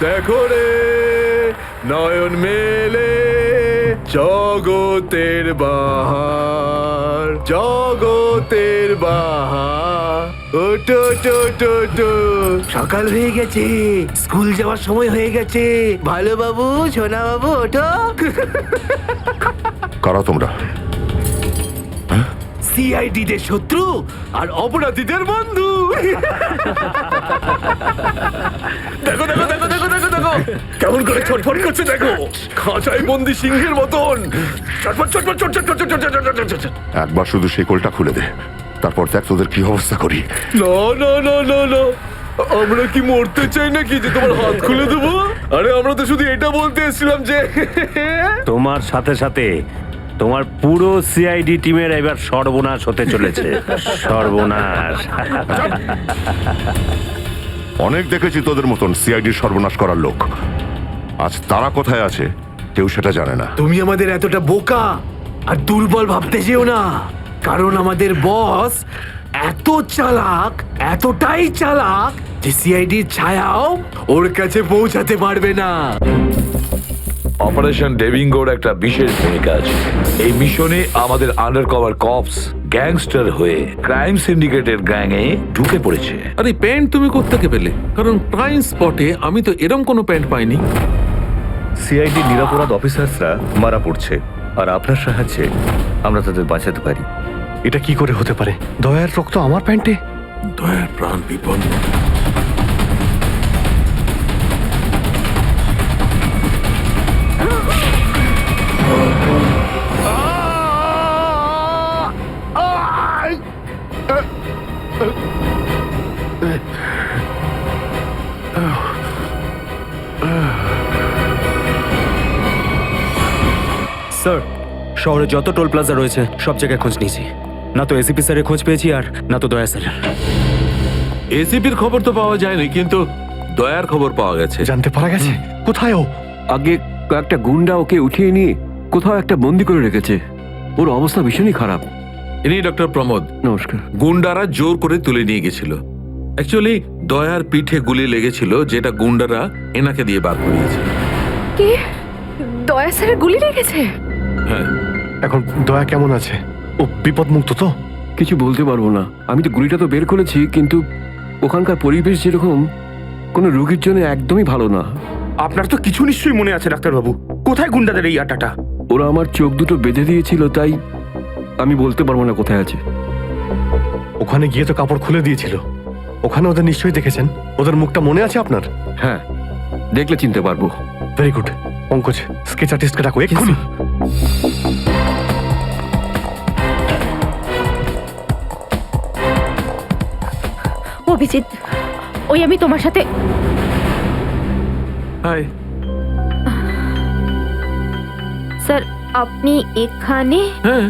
দেখো রে নয়ন মেলে জগতের বাহার, জগতের বাহার। ওটো টো টো টো, সকাল হয়ে গেছে, স্কুল যাওয়ার সময় হয়ে গেছে। ভালো বাবু, সোনা বাবু, ওঠো। কারা তোমরা? সিআইডি দের শত্রু আর অপরাধীদের বন্ধু। দেখো দেখো দেখো দেখো দেখো দেখো কেমন করে ছটফট করছে, দেখো খাঁচায় বন্দি সিংহের মতন ছটফট ছটফট ছটফট ছটফট ছটফট। একবার শুধু শেকলটা খুলে দে, তারপর দেখ তোদের কি অবস্থা করি। না না না না না, আমরা কি মরতে চাই নাকি যে তোমার হাত খুলে দেবো? আরে আমরা তো শুধু এটা বলতে এসেছিলাম যে তোমার সাথে সাথে তোমার পুরো সিআইডি টিমের এবার সর্বনাশ হতে চলেছে। সর্বনাশ। অনেক দেখেছি তোদের মতন সিআইডির সর্বনাশ করার লোক। আজ তারা কোথায় আছে কেউ সেটা জানে না। তুমি আমাদের এতটা বোকা আর দুর্বল ভাবতে যেও না, কারণ আমাদের বস এত চালাক, এতটাই চালাক যে সিআইডির ছায়াও ওর কাছে পৌঁছাতে পারবে না। অপারেশন ডেভিঙ্গোর একটা বিশেষ ভূমিকা আছে এই মিশনে। আমাদের আন্ডারকভার কপস গ্যাংস্টার হয়ে ক্রাইম সিন্ডিকেটের গ্যাংয়ে ঢুকে পড়েছে। আরে প্যান্ট তুমি কোত্থেকে পেলে? কারণ ক্রাইম স্পটে আমি তো এরম কোনো প্যান্ট পাইনি। সিআইডি নিরাপরাধ অফিসার্সরা মারা পড়ছে, আর আপনার সাহায্যে আমরা তাদের বাঁচাতে পারি। এটা কি করে হতে পারে? দয়ার রক্ত আমার প্যান্টে? দয়ার প্রাণ বিপন্ন। স্যার, শহরে যত টোল প্লাজা রয়েছে সব জায়গায় খোঁজ নিয়েছি, না তো এসিপি স্যারের খোঁজ পেয়েছি আর না তো দয়া স্যারের। এসিপির খবর তো পাওয়া যায়নি, কিন্তু দয়ার খবর পাওয়া গেছে। জানতে পারা গেছে কোথায় ও? আগে কয়েকটা গুন্ডা ওকে উঠিয়ে নিয়ে কোথাও একটা বন্দি করে রেখেছে। ওর অবস্থা ভীষণই খারাপ। ইনি ডক্টর প্রমোদ। নমস্কার। গুন্ডারা জোর করে তুলে নিয়ে গেছিল। অ্যাকচুয়ালি দয়ার পিঠে গুলি লেগেছিল, যেটা গুন্ডারা এনাকে দিয়ে বার করিয়েছে। কি? দয়া স্যারের গুলি লেগেছে? হ্যাঁ। এখন দয়া কেমন আছে? ও বিপদমুক্ত তো? কিছু বলতে পারবো না। আমি তো গুলিটা তো বের করেছি, কিন্তু ওখানকার পরিবেশ যেরকম কোনো রোগীর জন্য একদমই ভালো না। আপনার তো কিছু নিশ্চয়ই মনে আছে ডাক্তারবাবু। কোথায় গুন্ডাদের এই আটাটা? ওরা আমার চোখ দুটো বেঁধে দিয়েছিল, তাই আমি বলতে পারবো না কোথায় আছে। ওখানে গিয়ে তো কাপড় খুলে দিয়েছিল। ওখানে ওদের নিশ্চয়ই দেখেছেন। ওদের মুখটা মনে আছে আপনার? হ্যাঁ, দেখলে চিনতে পারবো। Very good. পঙ্কজ, স্কেচ আর্টিস্টকে ডাকো এক্ষুনি। অভিজিৎ, ওই আমি তোমার সাথে। হাই। স্যার, আপনি এখানে? হ্যাঁ,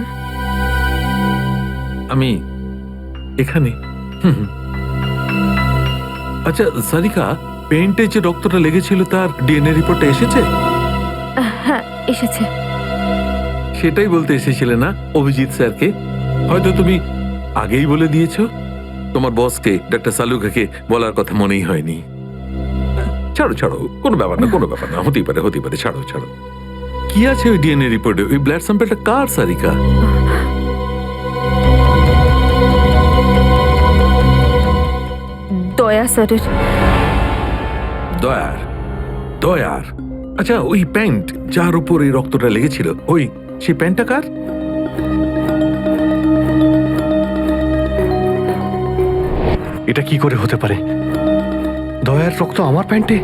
আমি এখানে। আচ্ছা সারিকা, পেন্টে যে রক্তটা লেগেছিল তার ডিএনএ রিপোর্টটা এসেছে? হ্যাঁ, এসেছে। সেটাই বলতে এসেছিলে না অভিজিৎ স্যারকে? হয়তো তুমি আগেই বলে দিয়েছো। তোমার বসকে ডাক্তার সালুকাকে বলার কথা মনেই হয়নি। ছাড়ো ছাড়ো, কোনো ব্যাপার না, কোনো ব্যাপার না, হতেই পারে হতেই পারে, ছাড়ো ছাড়ো। কি আছে ওই ডিএনএ রিপোর্টে? ওই ব্লাড স্যাম্পলটা কার সারিকা? দয়া স্যারের। দয়ার? দয়ার? আচ্ছা, ওই প্যান্ট যার উপর এই রক্তটা লেগেছিল, ওই সেই প্যান্টটা কার? এটা কি করে হতে পারে? দয়ার রক্ত আমার প্যান্টে?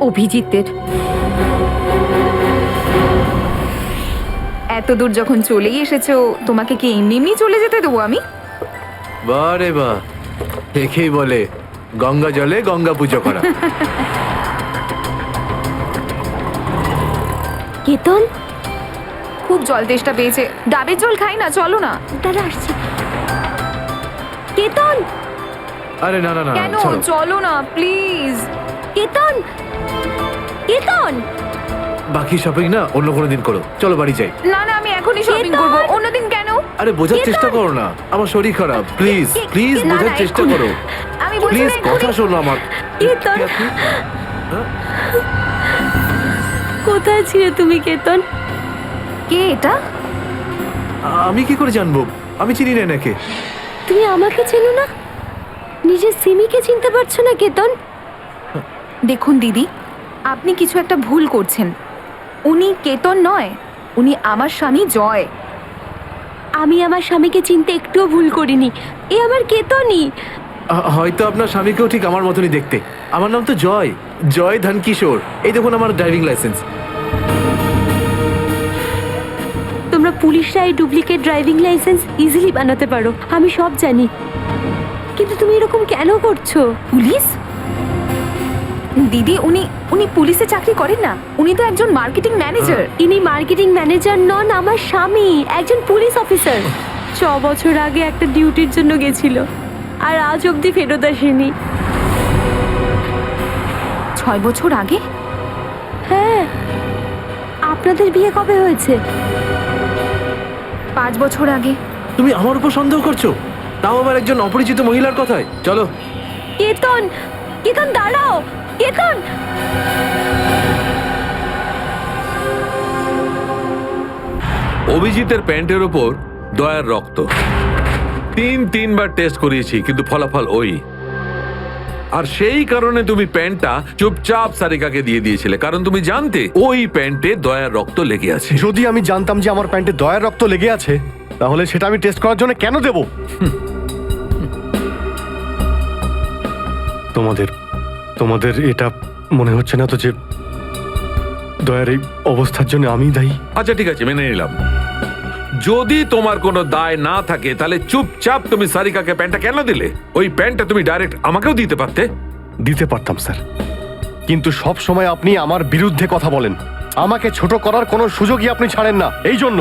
অভিজিতের। এত দূর যখন চলেই এসেছো, তোমাকে কি এমনি এমনি চলে যেতে দেবো আমি? বারে বা, একেই বলে গঙ্গা জলে গঙ্গা পুজো করা। কেতন খুব জল তেষ্টা পেয়েছে, ডাবের জল খাই না, চলো না। দাদা আসছে। কেতন! আরে না না না, কেন? ছাড়ো। চলো না প্লিজ। কেতন! কেতন! বাকি শপিং না অন্য কোনো দিন করো, চলো বাড়ি যাই। না না, আমি এখনই শপিং করব। অন্যদিন কেন? আরে বোঝার চেষ্টা করো না, আমার শরীর খারাপ। প্লিজ প্লিজ না, বোঝার না, চেষ্টা এক্ষুনি। করো। আমি বলছি প্লিজ না, কথা এক্ষুনি। শোনো আমার। কেতন! কোথায় ছিলে তুমি কেতন? কে এটা? আমি কি করে জানবো? আমি চিনি না এনাকে। তুমি আমাকে চেনো না? নিজের সিমিকে চিনতে পারছো না কেতন? দেখুন দিদি, আপনি কিছু একটা ভুল করছেন। উনি কেতন নয়, উনি আমার স্বামী জয়। আমি আমার স্বামীকে চিনতে একটুও ভুল করিনি। এ আমার কেতনই। হয়তো আপনার স্বামীকেও ঠিক আমার মতনই দেখতে। আমার নাম তো জয়, জয় ধনকিশোর। এই দেখুন আমার ড্রাইভিং লাইসেন্স। তোমরা পুলিশরা এই ডুপ্লিকেট ড্রাইভিং লাইসেন্স ইজিলি বানাতে পারো, আমি সব জানি। কিন্তু তুমি এরকম কেন করছো? পুলিশ? দিদি, উনি পুলিশে চাকরি করেন না, উনি তো একজন মার্কেটিং ম্যানেজার। ইনি মার্কেটিং ম্যানেজার নন, আমার স্বামী একজন পুলিশ অফিসার। 6 বছর আগে একটা ডিউটির জন্য গেছিল, আর আজ অবধি ফেরত আসেনি। 6 বছর আগে? হ্যাঁ। আপনাদের বিয়ে কবে হয়েছে? 5 বছর আগে। তুমি আমার উপর সন্দেহ করছো, তাও আবার একজন অপরিচিত মহিলার কথায়। চলো। কেতন, কেতন দাঁড়াও, কেতন। অভিজিতের প্যান্টের ওপর দয়ার রক্ত। 3বার টেস্ট করিয়েছি, কিন্তু ফলাফল ওই। আর সেই কারণে তুমি প্যান্টটা চুপচাপ সারিকাকে দিয়ে দিয়েছিলে, কারণ তুমি জানতে ওই প্যান্টে দয়ার রক্ত লেগে আছে। যদি আমি জানতাম যে আমার প্যান্টে দয়ার রক্ত লেগে আছে, তাহলে সেটা আমি টেস্ট করার জন্য কেন দেব? তোমাদের এটা মনে হচ্ছে না তো যে দয়ার এই অবস্থার জন্য আমি দায়ী? আচ্ছা ঠিক আছে, মেনে নিলাম। যদি তোমার কোনো দায় না থাকে, তাহলে চুপচাপ তুমি সারিকাকে প্যান্টটা কেন দিলে? ওই প্যান্টটা তুমি ডাইরেক্ট আমাকেও দিতে পারতে। দিতে পারতাম স্যার, কিন্তু সব সময় আপনি আমার বিরুদ্ধে কথা বলেন। আমাকে ছোট করার কোনো সুযোগই আপনি ছাড়েন না। এই জন্য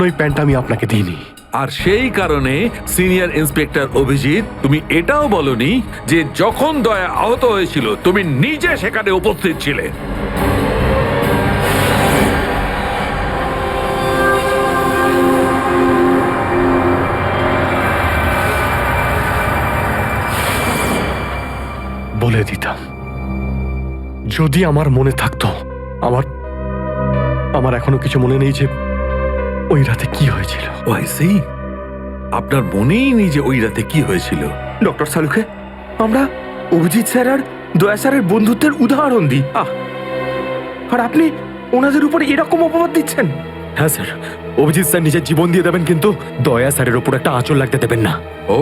ওই প্যান্টটা আমি আপনাকে দিইনি। আর সেই কারণে সিনিয়র ইন্সপেক্টর অভিজিৎ, তুমি এটাও বলনি যে যখন দয়া আহত হয়েছিল তুমি নিজে সেখানে উপস্থিত ছিলে। বলে দিতাম যদি আমার মনে থাকতো। আমার এখনো কিছু মনে নেই যে ওই রাতে কি হয়েছিল। আপনার মনেই নেই যে ওই রাতে কি হয়েছিল? ডক্টর সালুকে, আমরা অভিজিৎ স্যার আর দয়া স্যারের বন্ধুত্বের উদাহরণ দিই, আর আপনি ওনাদের উপর এরকম অপবাদ দিচ্ছেন? হ্যাঁ স্যার, অভিজিৎ স্যার নিজের জীবন দিয়ে দেবেন, কিন্তু দয়া স্যারের উপর একটা আঁচল লাগতে দেবেন না। ও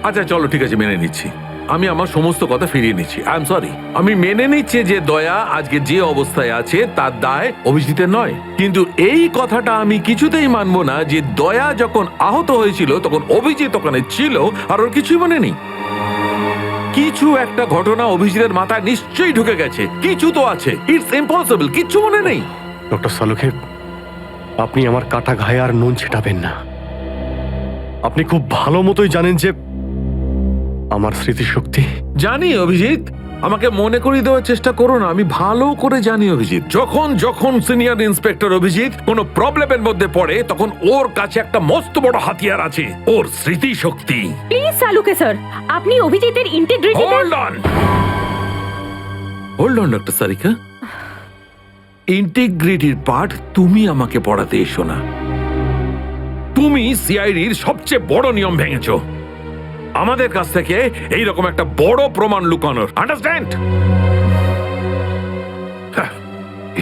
আচ্ছা, চলো ঠিক আছে, মেনে নিচ্ছি। আমি আমার সমস্ত কথা ফিরিয়ে নিচ্ছি। I am sorry. আমি মেনে নিচ্ছি যে দয়া আজকে যে অবস্থায় আছে তার দায় অভিজিতের নয়, কিন্তু এই কথাটা আমি কিছুতেই মানবো না যে দয়া যখন আহত হয়েছিল তখন অভিজিৎ ওখানে ছিল আর ওর কিছুই মনে নেই। কিছু একটা ঘটনা অভিজিতের মাথায় নিশ্চয়ই ঢুকে গেছে, কিছু তো আছে। ইটস ইম্পসিবল, কিচ্ছু মনে নেই। ডক্টর সালুকে, আপনি আমার কাটা ঘায়ে আর নুন ছেটাবেন না। আপনি খুব ভালো মতোই জানেন যে আমার স্মৃতিশক্তি। জানি অভিজিৎ, আমাকে মনে করিয়ে দেওয়ার চেষ্টা করো না। আমি ভালো করে জানি অভিজিৎ, যখন সিনিয়র ইন্সপেক্টর অভিজিৎ কোনো প্রবলেমের মধ্যে পড়ে তখন ওর কাছে একটা মস্ত বড় হাতিয়ার আছে, ওর স্মৃতিশক্তি। প্লিজ সালুকে স্যার, আপনি অভিজিতের integrity. Hold on doctor Sarika, ইন্টিগ্রিটির পাঠ তুমি আমাকে পড়াতে এসো না। তুমি সিআইডির সবচেয়ে বড় নিয়ম ভেঙেছো, আমাদের কাছ থেকে এইরকম একটা বড় প্রমাণ লুকানোর। আন্ডারস্ট্যান্ড?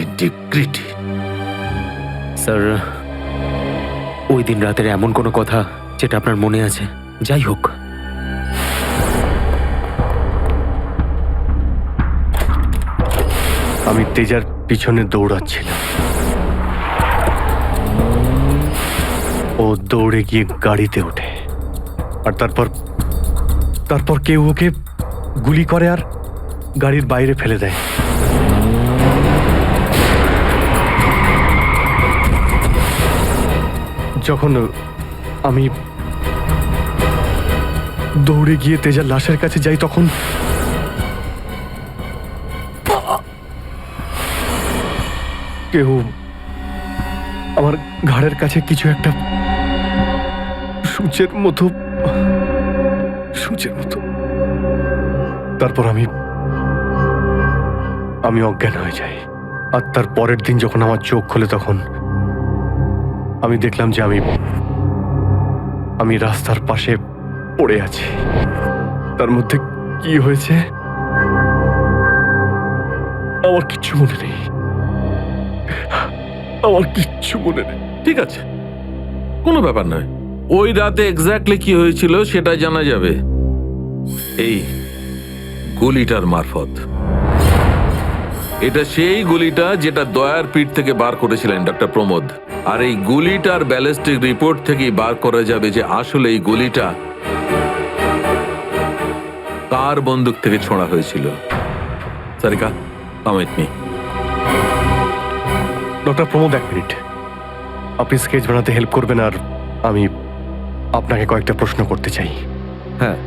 ইন্টিগ্রিটি। স্যার, ওই দিন রাতের এমন কোনো কথা যেটা আপনার মনে আছে? যাই হোক, আমি তেজার পিছনে দৌড়াচ্ছিলাম। ও দৌড়ে গিয়ে গাড়িতে ওঠে, আর তারপর কেউ ওকে গুলি করে আর গাড়ির বাইরে ফেলে দেয়। যখন আমি দৌড়ে গিয়ে তেজার লাশের কাছে যাই, তখন কেউ আমার ঘাড়ের কাছে কিছু একটা সূচের মতো। তারপর আমি আমি অজ্ঞান হয়ে যাই। আর তার পরের দিন যখন আমার চোখ খোলে তখন আমি দেখলাম যে আমি রাস্তার পাশে পড়ে আছি। তার মধ্যে কি হয়েছে আমার কিচ্ছু মনে নেই, আমার কিচ্ছু মনে নেই। ঠিক আছে, কোনো ব্যাপার নয়। ওই রাতে এক্স্যাক্টলি কি হয়েছিল সেটা জানা যাবে এই গুলিটার মারফত। এটা সেই গুলিটা যেটা দয়ার পিঠ থেকে বার করেছিলেন ডক্টর প্রমোদ। আর এই গুলিটার ব্যালিস্টিক রিপোর্ট থেকেই বার করা যাবে যে আসলে এই গুলিটা কার বন্দুক থেকে ছোঁড়া হয়েছিল। Sarika, come with me. Doctor Pramod, 1 minute. আপনি স্কেচ বানাতে হেল্প করবেন আর আমি আপনাকে কয়েকটা প্রশ্ন করতে চাই। হ্যাঁ,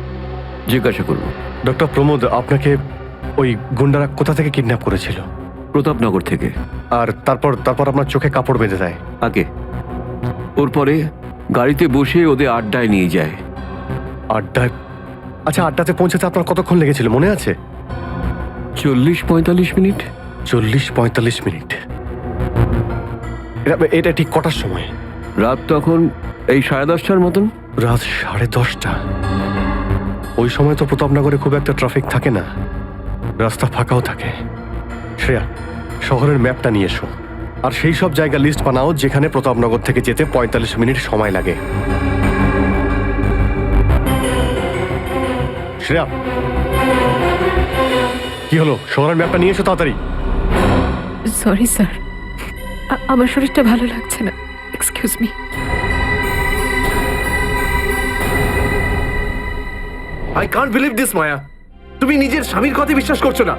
জিজ্ঞাসা করুন। ডক্টর প্রমোদ, আপনাকে ওই গুন্ডারা কোথা থেকে কিডন্যাপ করেছিল? প্রতাপনগর থেকে। আর তারপর আপনার চোখে কাপড় বেঁধে দেয়? আগে ওর পরে গাড়িতে বসে ওদের আড্ডায় নিয়ে যায়। আড্ডায়? আচ্ছা, আড্ডাতে পৌঁছাতে আপনার কতক্ষণ লেগেছিল মনে আছে? 40-45 মিনিট। 40-45 মিনিট? এটা ঠিক কটার সময়? রাত তখন এই 10:30টার মতন। রাত 10:30টা? ওই সময় তো প্রতাপনগরে খুব একটা ট্রাফিক থাকে না, রাস্তা ফাঁকাও থাকে। শ্রেয়া, শহরের ম্যাপটা নিয়ে এসো আর সেই সব জায়গা লিস্ট বানাও যেখানে প্রতাপনগর থেকে যেতে 45 মিনিট সময় লাগে। শ্রেয়া, কি হলো? শহরের ম্যাপটা নিয়ে এসো তাড়াতাড়ি। সরি স্যার, আমার শরীরটা ভালো লাগছে না, excuse me. I can't believe this Maya. তুমি নিজের স্বামীর কথা বিশ্বাস করছো না,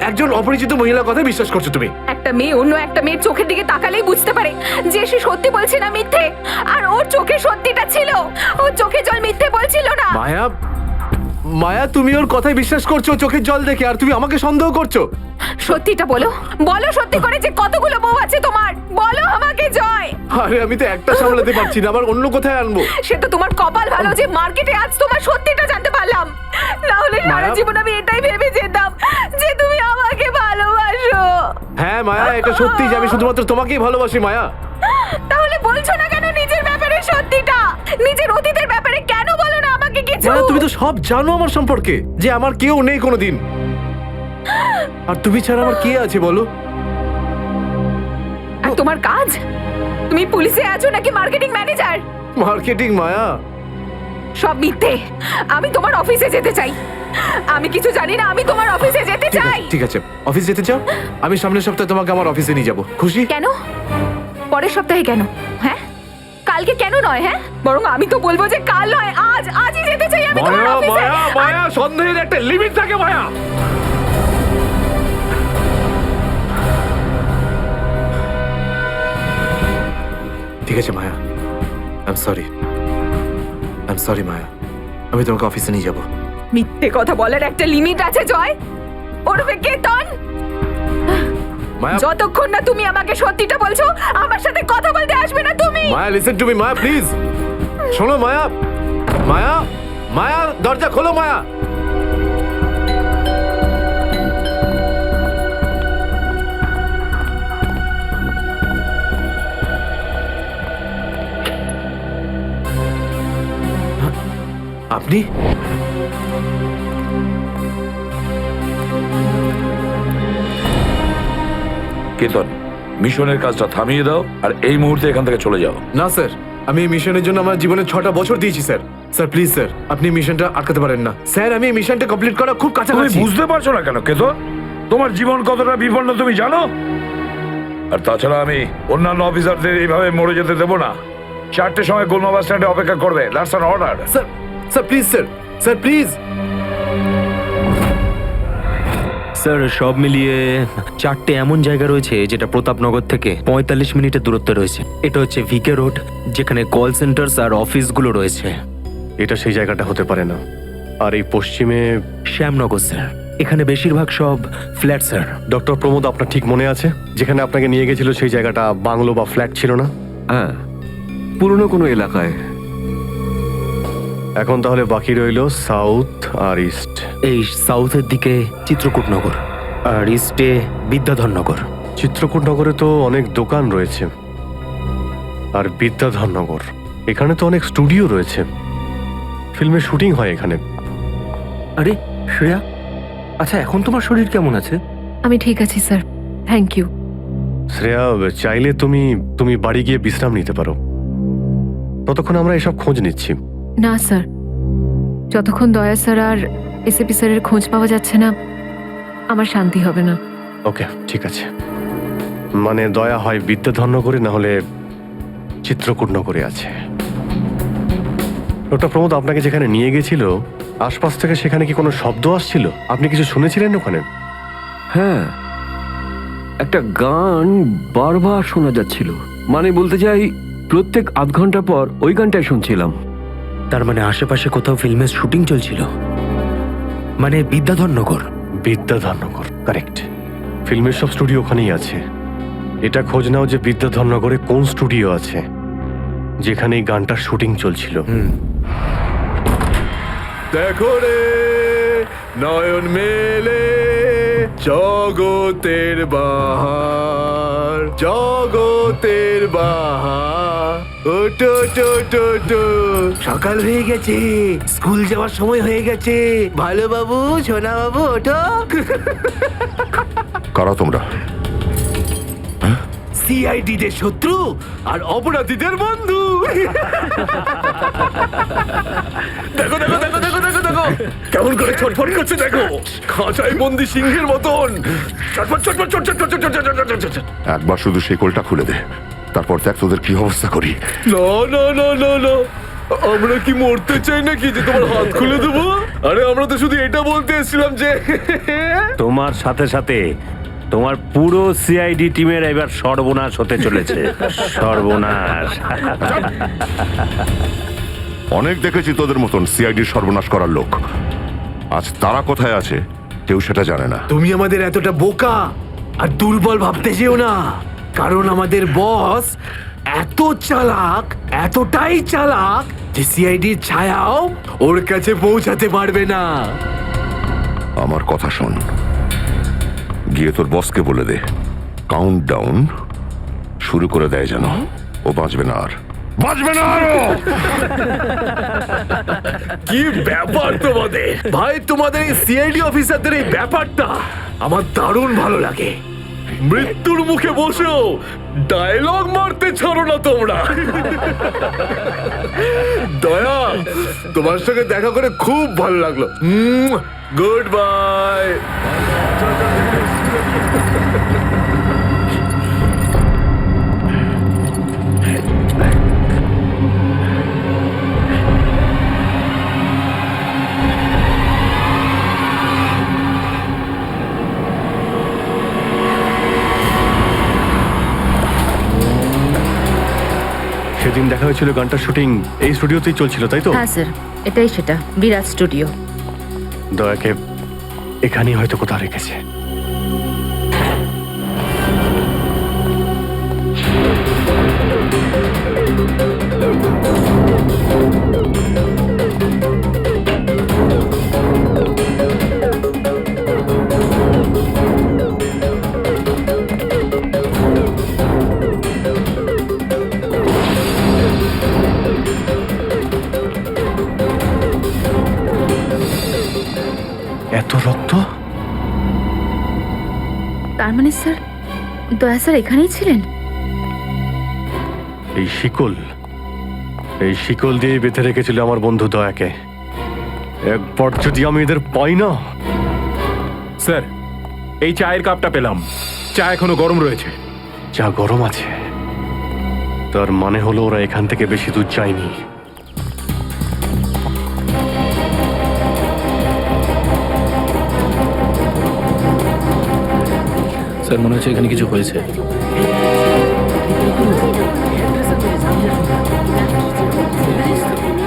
একজন অপরিচিত মহিলার কথা বিশ্বাস করছো তুমি। একটা মেয়ে অন্য একটা মেয়ের চোখের দিকে তাকালেই বুঝতে পারে যে সে সত্যি বলছে না মিথ্যে। আর ওর চোখে সত্যিটা ছিল, ওর চোখে জল মিথ্যে বলছিল না। মায়া, মায়া, তুমি ওর কথায় বিশ্বাস করছো চোখের জল দেখে, আর তুমি আমাকে সন্দেহ করছো। সত্যিটা বলো, বলো সত্যি করে যে কতগুলো বউ আছে তোমার, বলো আমাকে জয়। আরে আমি তো একটা সামলাতে পারছি না, আবার অন্য কোথায় আনবো? সে তো তোমার কপাল ভালো যে মার্কেটে আজ তোমার সত্যিটা জানতে পারলাম, না হলে সারা জীবন আমি এটাই ভেবে যেতাম যে তুমি আমাকে ভালোবাসো। হ্যাঁ মায়া, এটা সত্যি যে আমি শুধুমাত্র তোমাকেই ভালোবাসি মায়া। তাহলে বলছো না কেন নিজের ব্যাপারে সত্যিটা? নিজের অতীতের ব্যাপারে কেন বলো না আমাকে কিছু? মায়া, তুমি তো সব জানো আমার সম্পর্কে, যে আমার কেউ নেই কোনোদিন। আর তুমি ছাড়া আমার কে আছে বলো? আর তোমার কাজ? তুমি পুলিশে আছো নাকি মার্কেটিং ম্যানেজার? মার্কেটিং মায়া। সব মিথ্যে। আমি তোমার অফিসে যেতে চাই। আমি কিছু জানি না, আমি তোমার অফিসে যেতে চাই। ঠিক আছে, অফিস যেতে চাও? আমি সামনের সপ্তাহে তোমাকে আমার অফিসে নিয়ে যাবো। খুশি? কেন? পরের সপ্তাহে কেন? হ্যাঁ, কালকে কেন নয়? হ্যাঁ, বরং আমি তো বলবো যে কাল নয়, আজই যেতে চাই আমি তোমার মায়া, অফিসে। মায়া, মায়া, সন্দেহের একটা লিমিট থাকে মায়া। ঠিক আছে মায়া, আই এম সরি মায়া, আমি তোমাকে অফিসে নিয়ে যাবো। মিথ্যে কথা বলার একটা লিমিট আছে জয়, ওরফে কেতন। মায়া, যতক্ষণ না তুমি আমাকে সত্যিটা বলছো, আমার সাথে কথা বলতে আসবে না তুমি। Maya, listen to me Maya, please শোনো মায়া। মায়া, মায়া, দরজা খোলো মায়া। আপনি? কেতন, মিশনের কাজটা থামিয়ে দাও আর এই মুহূর্তে এখান থেকে চলে যাও। না স্যার, আমি এই মিশনের জন্য আমার জীবনে 6টা বছর দিয়েছি স্যার। স্যার প্লিজ স্যার, আপনি মিশনটা আটকাতে পারেন না স্যার। আমি এই মিশনটা কমপ্লিট করা খুব তুমি কাছাকাছি। বুঝতে পারছো না কেন কেতন? তোমার জীবন কতটা বিপন্ন তুমি জানো? আর তাছাড়া আমি অন্যান্য অফিসারদের এইভাবে মরে যেতে দেবো না। 4টের সময় গোলমা বাস স্ট্যান্ডে অপেক্ষা করবে। That's an order. Sir, sir please sir, sir please. Sir সব মিলিয়ে 4টে এমন জায়গা রয়েছে যেটা প্রতাপনগর থেকে 45 মিনিটের দূরত্বে রয়েছে। এটা হচ্ছে ভিকে রোড, যেখানে কল সেন্টার্স আর অফিসগুলো রয়েছে। এটা সেই জায়গাটা হতে পারে না। আর এই পশ্চিমে শ্যামনগর স্যার, এখানে বেশিরভাগ সব ফ্ল্যাট স্যার। ডক্টর প্রমোদ, আপনার ঠিক মনে আছে যেখানে আপনাকে নিয়ে গেছিল সেই জায়গাটা বাংলো বা ফ্ল্যাট ছিল না? হ্যাঁ, পুরনো কোনো এলাকায়। এখন তাহলে বাকি রইল সাউথ আর ইস্ট। এই সাউথের দিকে চিত্রকূটনগর, আর ইস্টে বিদ্যাধরনগর। চিত্রকূট নগরে তো অনেক দোকান রয়েছে, আর বিদ্যাধরনগর এখানে তো অনেক স্টুডিও রয়েছে, ফিল্মের শুটিং হয় এখানে। আরে শ্রেয়া, আচ্ছা এখন তোমার শরীর কেমন আছে? আমি ঠিক আছি স্যার, থ্যাংক ইউ। শ্রেয়া, চাইলে তুমি বাড়ি গিয়ে বিশ্রাম নিতে পারো, ততক্ষণ আমরা এসব খোঁজ নিচ্ছি। না স্যার, যতক্ষণ দয়া স্যার আর এসএপি স্যারের খোঁজ পাওয়া যাচ্ছে না, আমার শান্তি হবে না। ওকে, ঠিক আছে। মানে দয়া হয় বিদ্যাধরনগরে, না হলে চিত্রকূট নগরে আছে। ডক্টর প্রমোদ আপনাকে যেখানে নিয়ে গেছিল, আশপাশ থেকে সেখানে কি কোনো শব্দ আসছিল? আপনি কিছু শুনেছিলেন ওখানে? হ্যাঁ, একটা গান বারবার শোনা যাচ্ছিল। মানে বলতে চাই, প্রত্যেক আধ ঘন্টা পর ওই গানটাই শুনছিলাম। তার মানে আশেপাশে কোথাও ফিল্মের শুটিং চলছিল, মানে বিদ্যাধরনগর। বিদ্যাধরনগর, কারেক্ট। ফিল্মের সব স্টুডিও ওখানেই আছে। এটা খোঁজ নাও যে বিদ্যাধরনগরে কোন স্টুডিও আছে যেখানে এই গানটার শুটিং চলছিল। দেখো রে নয়ন মেলে জগতের বাহার, জগতের বাহার। ওটো টো টো টো, সকাল হয়ে গেছে, স্কুল যাওয়ার সময় হয়ে গেছে। ভালো বাবু, সোনা বাবু, ওঠো। কারা তোমরা? সিআইডিদের শত্রু আর অপরাধীদের বন্ধু। দেখো দেখো দেখো দেখো দেখো দেখো কেমন করে ছটফট করছে, দেখো খাঁচায় বন্দি সিংহের মতন ছটফট ছটফট ছটফট ছটফট ছটফট ছটফট। একবার শুধু শিকলটা খুলে দে, তারপর দেখ তোদের কি অবস্থা করি। না না না না না, আমরা কি মরতে চাই নাকি যে তোমার হাত খুলে দেবো? আরে আমরা তো শুধু এটা বলতে এসেছিলাম যে তোমার সাথে সাথে তোমার পুরো সিআইডি টিমের এবার সর্বনাশ হতে চলেছে। সর্বনাশ। অনেক দেখেছি তোদের মতন সিআইডির সর্বনাশ করার লোক। আজ তারা কোথায় আছে কেউ সেটা জানে না। তুমি আমাদের এতটা বোকা আর দুর্বল ভাবতে যেও না, কারণ আমাদের বস এত চালাক, এতটাই চালাক যে সিআইডির ছায়াও ওর কাছে পৌঁছাতে পারবে না। আমার কথা শোন, গিয়ে তোর বসকে বলে দে কাউন্ট ডাউন শুরু করে দেয়, যেন ও বাঁচবে না আর, বাঁচবে না আর। কি ব্যাপার তোমাদের ভাই, তোমাদের এই সিআইডি অফিসারদের এই ব্যাপারটা আমার দারুণ ভালো লাগে। মৃত্যুর মুখে বসেও ডায়লগ মারতে ছাড়ো না তোমরা। দয়া, তোমার সঙ্গে দেখা করে খুব ভালো লাগলো। Good bye. সেদিন দেখা হয়েছিল গানটার শুটিং এই স্টুডিওতেই চলছিল, তাই তো? হ্যাঁ স্যার, এটাই সেটা, বিরাট স্টুডিও। দয়াকে এখানেই হয়তো কোথাও রেখেছে। এত রক্ত? তার মানে স্যার, দয়া স্যার এখানেই ছিলেন? এই শিকল দিয়ে বেঁধে রেখেছিল আমার বন্ধু দয়াকে। একবার যদি আমি এদের পাই না। স্যার, এই চায়ের কাপটা পেলাম, চা এখনো গরম রয়েছে। চা গরম আছে, তার মানে হলো ওরা এখান থেকে বেশি দূর যায়নি। স্যার, মনে হচ্ছে এখানে কিছু হয়েছে।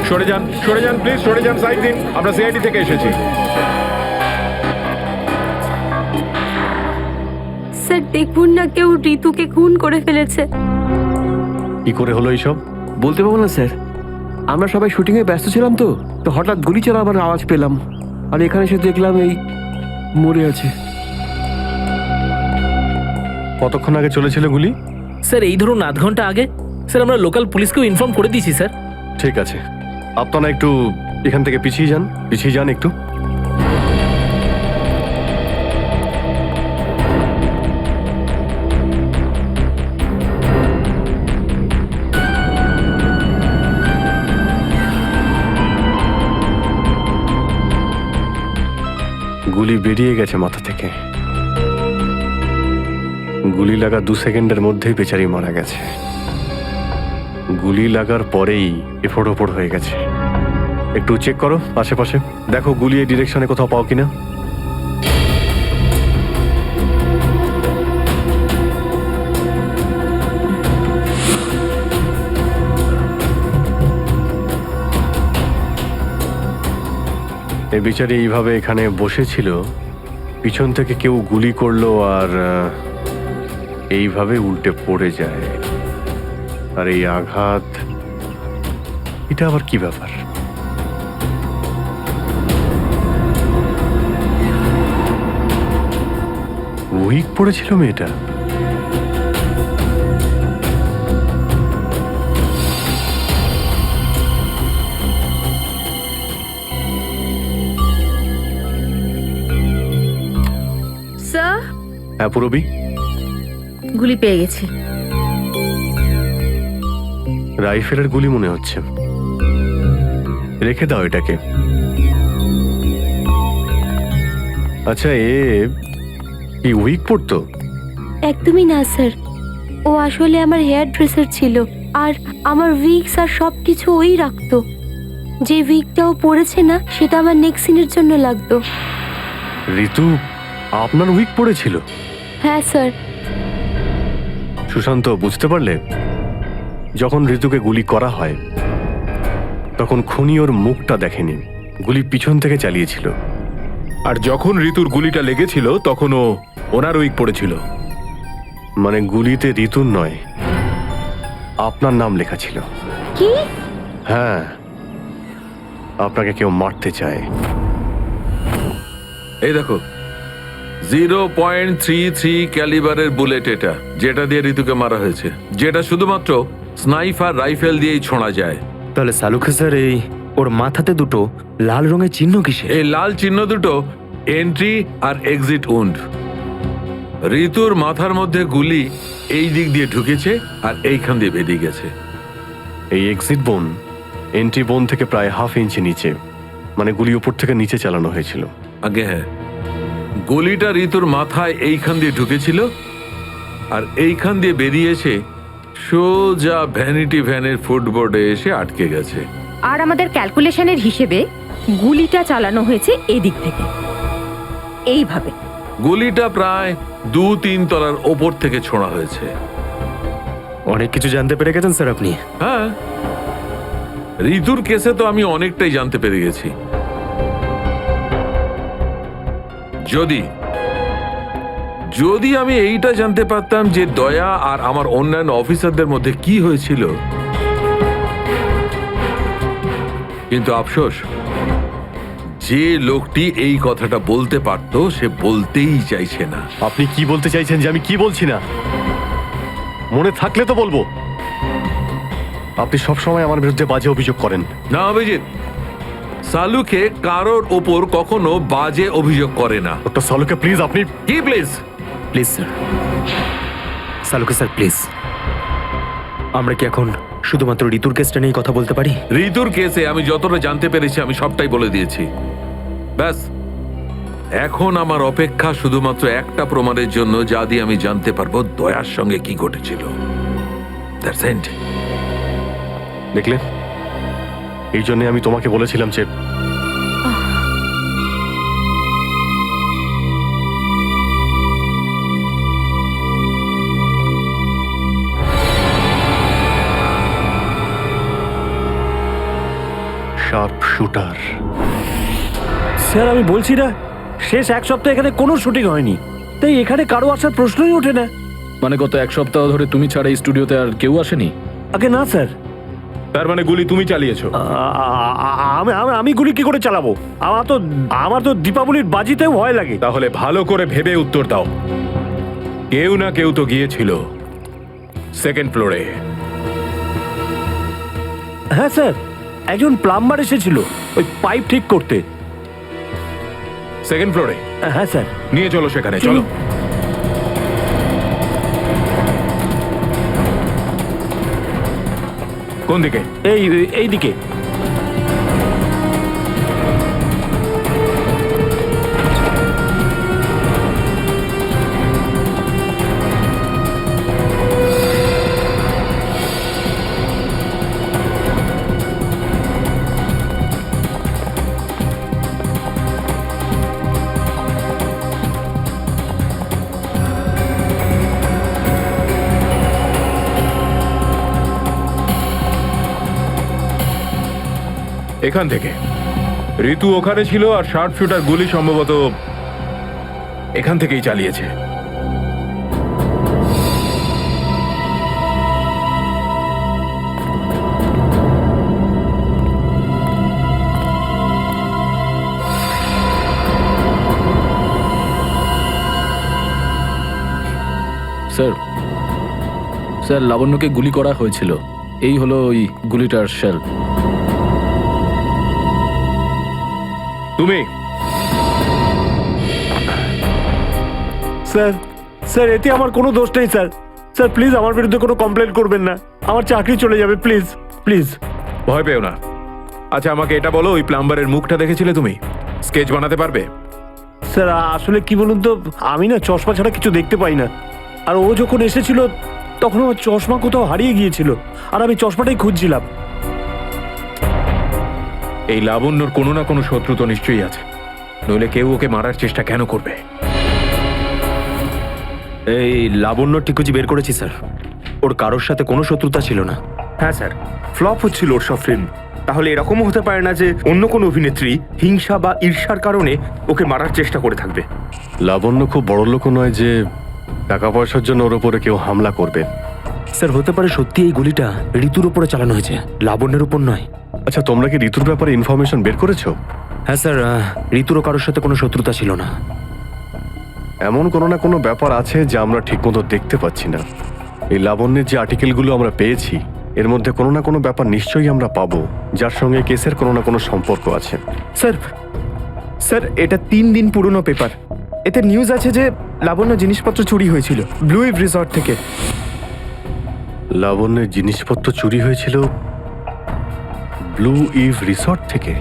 সরে যান প্লিজ, সরে যান, সাইড দিন, আমরা সিআইডি থেকে এসেছি। স্যার দেখুন না, কেউ ঋতুকে খুন করে ফেলেছে। কি করে হলো এইসব? বলতে পারবো না স্যার, আমরা সবাই শুটিংয়ে ব্যস্ত ছিলাম তো হঠাৎ গুলি চালাবার আওয়াজ পেলাম, আর এখানে এসে দেখলাম এই মরে আছে। কতক্ষণ আগে চলেছিল গুলি? স্যার এই ধরুন আধ ঘন্টা আগে। স্যার আমরা লোকাল পুলিশকেও ইনফর্ম করে দিয়েছি স্যার। ঠিক আছে, আপনারা একটু এখান থেকে পিছিয়ে যান একটু। গুলি বেরিয়ে গেছে মাথা থেকে। গুলি লাগা 2 সেকেন্ডের মধ্যেই বেচারি মারা গেছে। গুলি লাগার পরেই এফোড় ওপড় হয়ে গেছে। একটু চেক করো আশেপাশে, দেখো গুলি এই ডিরেকশনে কোথাও পাও কিনা। এই বিচারে এইভাবে এখানে বসেছিল, পিছন থেকে কেউ গুলি করলো আর এইভাবে উল্টে পড়ে যায়। আর এই আঘাত, এটা আবার কি ব্যাপার? উইক পড়েছিল মেয়েটা। স্যার, হ্যাঁ পুরবি, গুলি পেয়ে গেছি। রাইফেলের গুলি মনে হচ্ছে। রেখে দাও এটাকে। আচ্ছা, কি উইক পড়তো? একদমই না স্যার, ও আসলে আমার হেয়ার ড্রেসার ছিল, আর আমার উইগস আর সব কিছু ওই রাখতো। যে উইগটা ও পড়েছে না, সেটা আমার নেক্সট সিনের জন্য লাগতো। ঋতু আপনার উইক পড়েছিল? হ্যাঁ স্যার। সুশান্ত, বুঝতে পারলে? যখন ঋতুকে গুলি করা হয় তখন খুনি ওর মুখটা দেখেনি, গুলি পিছন থেকে চালিয়েছিল। আর যখন ঋতুর গুলিটা লেগেছিল তখন ওনার উইক পড়েছিল। মানে গুলিতে ঋতুর নয়, আপনার নাম লেখা ছিল। কি? হ্যাঁ, আপনাকে কেউ মারতে চায়। এই দেখো 0.33 ক্যালিবারের বুলেট, এটা যেটা দিয়ে ঋতুকে মারা হয়েছে, যেটা শুধুমাত্র স্নাইপার রাইফেল দিয়েই ছোঁড়া যায়। তাহলে সালুকে স্যার, এই ওর মাথাতে দুটো লাল রঙের চিহ্ন কিসে? এই লাল চিহ্ন দুটো এন্ট্রি আর এক্সিট উন্ড। ঋতুর মাথার মধ্যে গুলি এই দিক দিয়ে ঢুকেছে আর এইখান দিয়ে বেরিয়ে গেছে। এই এক্সিট বোন এন্ট্রি বোন থেকে প্রায় 1/2 ইঞ্চি নিচে, মানে গুলি উপর থেকে নিচে চালানো হয়েছিল। আগে হ্যাঁ, গুলিটা ঋতুর মাথায় এইখান দিয়ে ঢুকেছিল আর এইখান দিয়ে বেরিয়ে এসে সোজা ভ্যানিটি ভ্যানের ফুটবোর্ডে এসে আটকে গেছে। আর আমাদের ক্যালকুলেশনের হিসেবে গুলিটা চালানো হয়েছে এদিক থেকে, এইভাবে। গুলিটা প্রায় 2-3 তলার ওপর থেকে ছোঁড়া হয়েছে। অনেক কিছু জানতে পেরে গেছেন স্যার আপনি। হ্যাঁ, ঋতুর কেসে তো আমি অনেকটাই জানতে পেরে গেছি। যদি আমি এইটা জানতে পারতাম যে দয়া আর আমার অন্যান্য অফিসারদের মধ্যে কি হয়েছিল, কিন্তু আফসোস, যে লোকটি এই কথাটা বলতে পারত সে বলতেই চাইছে না। আপনি কি বলতে চাইছেন যে আমি কি বলছি না? মনে থাকলে তো বলবো। আপনি সবসময় আমার বিরুদ্ধে বাজে অভিযোগ করেন। না অভিজিৎ, সালুকে কারোর ওপর কখনো বাজে অভিযোগ করে না। ডক্টর সালুকে প্লিজ, আপনি কি প্লিজ? প্লিজ স্যার, সালুকে স্যার প্লিজ, আমরা কি এখন শুধুমাত্র ঋতুর কেসটা নিয়ে কথা বলতে পারি? ঋতুর কেসে আমি যতটা জানতে পেরেছি আমি সবটাই বলে দিয়েছি। ব্যাস, এখন আমার অপেক্ষা শুধুমাত্র একটা প্রমাণের জন্য, যা দিয়ে আমি জানতে পারবো দয়ার সঙ্গে কি ঘটেছিল। That's it. দেখলে, এই জন্য আমি তোমাকে বলেছিলাম যে শার্প শুটার। স্যার, আমি বলছি না, শেষ 1 সপ্তাহ এখানে কোনো শুটিং হয়নি, তাই এখানে কারো আসার প্রশ্নই ওঠে না। মানে গত 1 সপ্তাহ ধরে তুমি ছাড়া এই স্টুডিওতে আর কেউ আসেনি? আগে না স্যার। তার মানে গুলি তুমি চালিয়েছো? আমি গুলি কি করে চালাবো? আমার তো দীপাবলির বাজিতেও ভয় লাগে। তাহলে ভালো করে ভেবে উত্তর দাও। কেউ না কেউ তো গিয়েছিল সেকেন্ড ফ্লোরে। হ্যাঁ স্যার, একজন প্লাম্বার এসেছিল ওই পাইপ ঠিক করতে। সেকেন্ড ফ্লোরে? হ্যাঁ স্যার। নিয়ে চলো সেখানে, চলো। কোন দিকে? এই দিকে। এখান থেকে ঋতু ওখানে ছিল, আর শার্প শুটার গুলি সম্ভবত এখান থেকেই চালিয়েছে। স্যার, স্যার লাবণ্যকে গুলি করা হয়েছিল। এই হলো ওই গুলিটার শেল। তুমি? স্যার, স্যার এতে আমার কোনো দোষ নেই স্যার। স্যার প্লিজ আমার বিরুদ্ধে কোনো কমপ্লেন করবেন না, আমার চাকরি চলে যাবে, প্লিজ প্লিজ। ভয় পেও না। আচ্ছা আমাকে এটা বলো, ওই প্লাম্বারের মুখটা দেখেছিলে তুমি? স্কেচ বানাতে পারবে? স্যার আসলে কি বলুন তো, আমি না চশমা ছাড়া কিছু দেখতে পাই না। আর ও যখন এসেছিল তখন আমার চশমা কোথাও হারিয়ে গিয়েছিল, আর আমি চশমাটাই খুঁজছিলাম। এই লাবণ্যর কোনো না কোনো শত্রু তো নিশ্চয়ই আছে, নইলে কেউ ওকে মারার চেষ্টা কেন করবে? এই লাবণ্য টিকুজি বের করেছি স্যার। ওর কারোর সাথে কোনো শত্রুতা ছিল না। হ্যাঁ স্যার, ফ্লপ হচ্ছিল ওর সব ফিল্ম। তাহলে এরকমও হতে পারে না যে অন্য কোনো অভিনেত্রী হিংসা বা ঈর্ষার কারণে ওকে মারার চেষ্টা করে থাকবে। লাবণ্য খুব বড় লোক নয় যে টাকা পয়সার জন্য ওর উপরে কেউ হামলা করবে। স্যার হতে পারে সত্যি এই গুলিটা ঋতুর উপরে চালানো হয়েছে, লাবণ্যের উপর নয়। আচ্ছা তোমরা কি ঋতুর ব্যাপারে ইনফরমেশন বের করেছো? হ্যাঁ স্যার, ঋতুরও কারোর সাথে কোনো শত্রুতা ছিল না। এমন কোনো না কোনো ব্যাপার আছে যা আমরা ঠিকমতো দেখতে পাচ্ছি না। এই লাবণ্যের যে আর্টিকেলগুলো আমরা পেয়েছি এর মধ্যে কোনো না কোনো ব্যাপার নিশ্চয়ই আমরা পাবো যার সঙ্গে কেসের কোনো না কোনো সম্পর্ক আছে। স্যার, স্যার এটা 3 দিন পুরনো পেপার। এতে নিউজ আছে যে লাবণ্য জিনিসপত্র চুরি হয়েছিল ব্লু ইভ রিসর্ট থেকে। লাবণ্যের জিনিসপত্র চুরি হয়েছিল ব্লু ইভ রিসর্ট থেকে?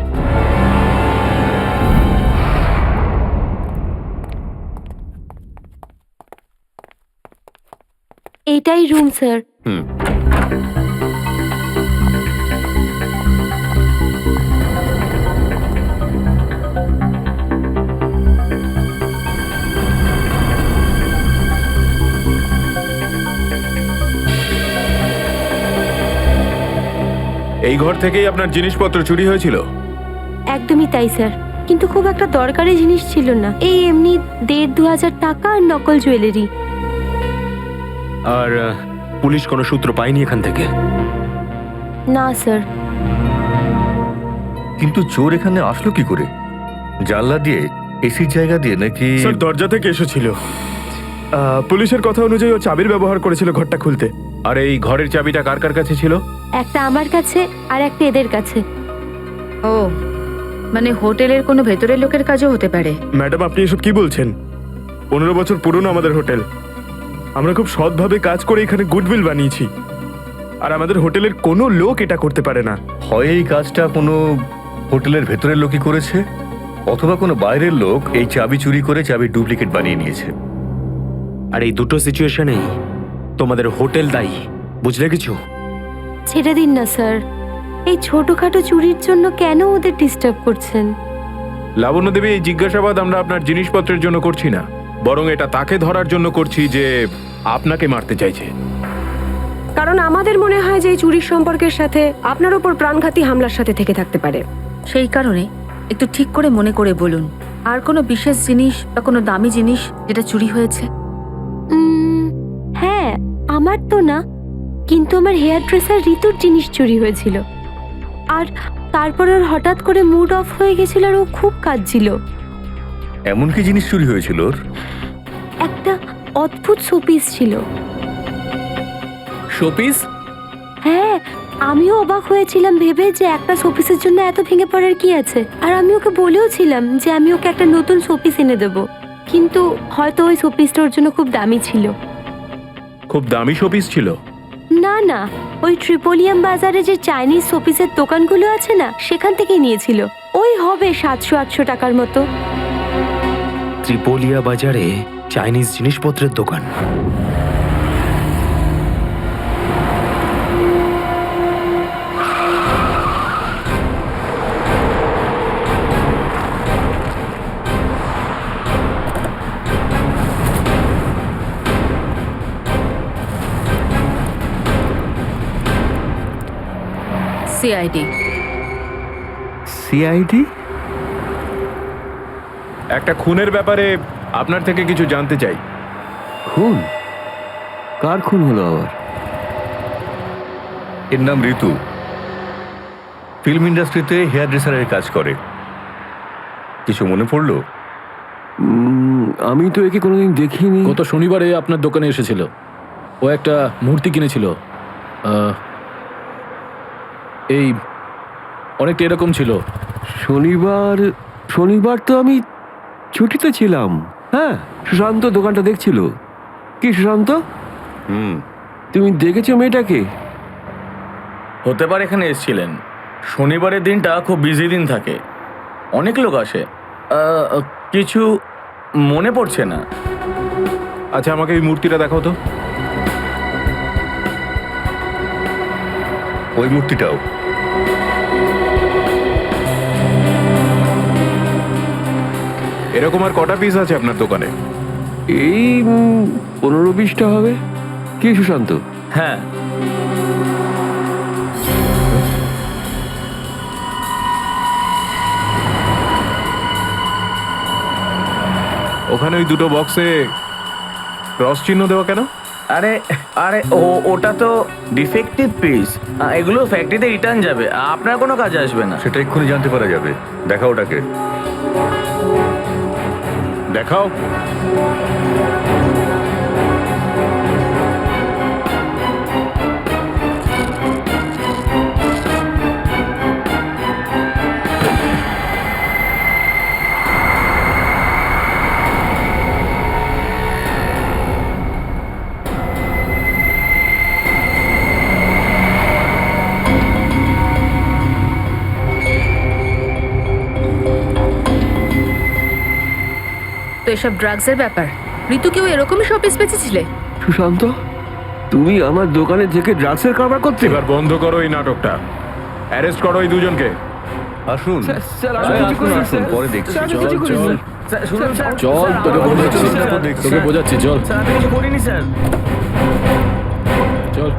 এটাই রুম স্যার। এই ঘর থেকেই আপনার জিনিসপত্র চুরি হয়েছিল? একদমই তাই স্যার, কিন্তু খুব একটা দরকারি জিনিস ছিল না। এই এমনি 1,500-2,000 টাকা আর নকল জুয়েলারি। আর পুলিশ কোনো সূত্র পায়নি এখান থেকে? না স্যার। কিন্তু চোর এখানে আসলো কি করে? জানলা দিয়ে, এসির জায়গা দিয়ে নাকি? স্যার দরজা থেকে এসেছিল। পুলিশের কথা অনুযায়ী ও চাবির ব্যবহার করেছিল ঘরটা খুলতে। আর এই ঘরের চাবিটা কার কার কাছে ছিল? একটা আমার কাছে আর একটা এদের কাছে। ও মানে হোটেলের কোনো ভেতরের লোকের কাজও হতে পারে। ম্যাডাম আপনি এসব কি বলছেন? 15 বছর পুরনো আমাদের হোটেল। আমরা খুব সৎভাবে কাজ করে এখানে গুডউইল বানিয়েছি, আর আমাদের হোটেলের কোনো লোক এটা করতে পারে না। হয় এই কাজটা কোনো হোটেলের ভেতরের লোকই করেছে, অথবা কোনো বাইরের লোক এই চাবি চুরি করে চাবির ডুপ্লিকেট বানিয়ে নিয়েছে। আর এই দুটো সিচুয়েশনেই তোমাদের হোটেল দায়ী, বুঝলে কিছু? ছেড়ে দিন না স্যার, এই ছোটখাটো চুরির জন্য কেন ওদের ডিস্টার্ব করছেন? লাবণ্য দেবী, এই জিজ্ঞাসাবাদ আমরা আপনার জিনিসপত্রের জন্য করছি না, বরং এটা তাকে ধরার জন্য করছি যে আপনাকে মারতে চাইছে। কারণ আমাদের মনে হয় যে এই চুরির সম্পর্কের সাথে আপনার উপর প্রাণঘাতী হামলার সাথে থেকে থাকতে পারে। সেই কারণে একটু ঠিক করে মনে করে বলুন, আর কোনো বিশেষ জিনিস বা কোনো দামি জিনিস যেটা চুরি হয়েছে? হ্যাঁ, আমার তো না, কিন্তু আমার হেয়ার ড্রেসার ঋতুর জিনিস চুরি হয়েছিল। আর তারপর ওর হঠাৎ করে মুড অফ হয়ে গেছিল আর ও খুব কাঁদছিল। এমন কি জিনিস চুরি হয়েছিল ওর? একটা অদ্ভুত শোপিস ছিল। শোপিস? হ্যাঁ, আমিও অবাক হয়েছিলাম ভেবে যে একটা শোপিসের জন্য এত ভেঙে পড়ার কি আছে। আর আমি ওকে বলেও ছিলাম যে আমি ওকে একটা নতুন শোপিস এনে দেবো, কিন্তু হয়তো ওই শোপিসটা ওর জন্য খুব দামি ছিল। খুব দামি শোপিস ছিল? না না, ওই ট্রিপোলিয়াম বাজারে যে চাইনিজ শোপিসের দোকানগুলো আছে না, সেখান থেকেই নিয়েছিল। ওই হবে 700-800 টাকার মতো। ত্রিপোলিয়া বাজারে চাইনিজ জিনিসপত্রের দোকান? সিআইডি। সিআইডি? একটা খুনের ব্যাপারে আপনার থেকে কিছু জানতে চাই। খুন? কার খুন হলো আবার? এর নাম ঋতু, ফিল্ম ইন্ডাস্ট্রিতে হেয়ার ড্রেসারের কাজ করে। কিছু মনে পড়লো? আমি তো একে কোনোদিন দেখিনি। গত শনিবারে আপনার দোকানে এসেছিল। ও একটা মূর্তি কিনেছিল, এই অনেকটা এরকম ছিল। শনিবার তো আমি ছুটিতে ছিলাম। হ্যাঁ, সুশান্ত দোকানটা দেখছিল। কি সুশান্ত, তুমি দেখেছো মেয়েটাকে? হতে পারে এখানে এসেছিলেন। শনিবারের দিনটা খুব বিজি দিন থাকে, অনেক লোক আসে। কিছু মনে পড়ছে না। আচ্ছা, আমাকে এই মূর্তিটা দেখাও তো। ওই মূর্তিটাও? এরকম আর কটা পিস আছে আপনার দোকানে? এই 15-20টা হবে। কি সুশান্ত? হ্যাঁ, ওখানে ওই দুটো বক্সে ক্রস চিহ্ন দেওয়া কেন? আরে আরে ওটা তো ডিফেক্টিভ পিস, এগুলো ফ্যাক্টরিতে রিটার্ন যাবে, আপনার কোনো কাজে আসবে না। সেটা এক্ষুনি জানতে পারা যাবে। দেখাও ওটাকে। দেখাও। তো এসব ড্রাগসের ব্যাপার। ঋতু কেউ এরকমই শোপিস বেঁচেছিলে? সুশান্ত, তুমি আমার দোকানে থেকে ড্রাগসের কারবার করতে? এবার বন্ধ করো এই নাটকটা। অ্যারেস্ট করো এই দুজনকে। আসুন, আসুন, পরে দেখছি। চল, তোকে বোঝাচ্ছি, চল স্যার, আমি কিছু করিনি স্যার। চল।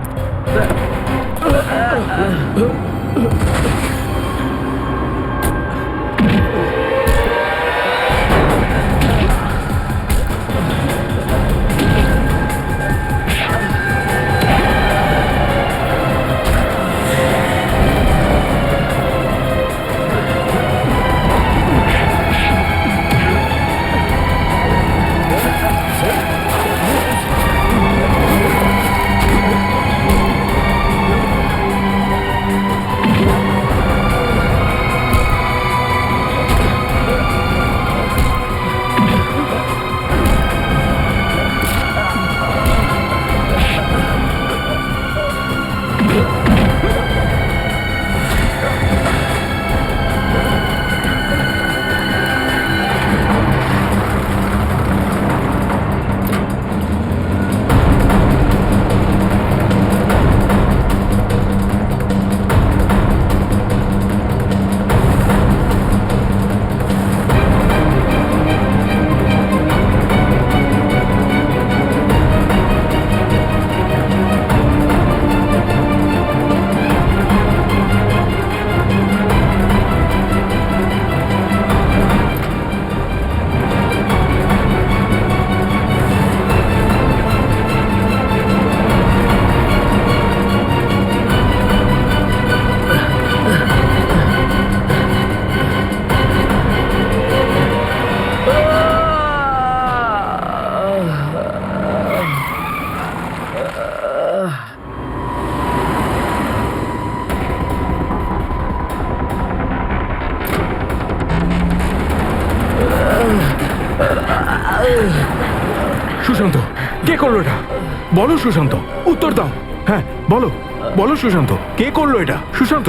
সুশান্ত কে করলো এটা? বলো সুশান্ত, উত্তর দাও। হ্যাঁ বলো, বলো সুশান্ত, কে করলো এটা? Sushant,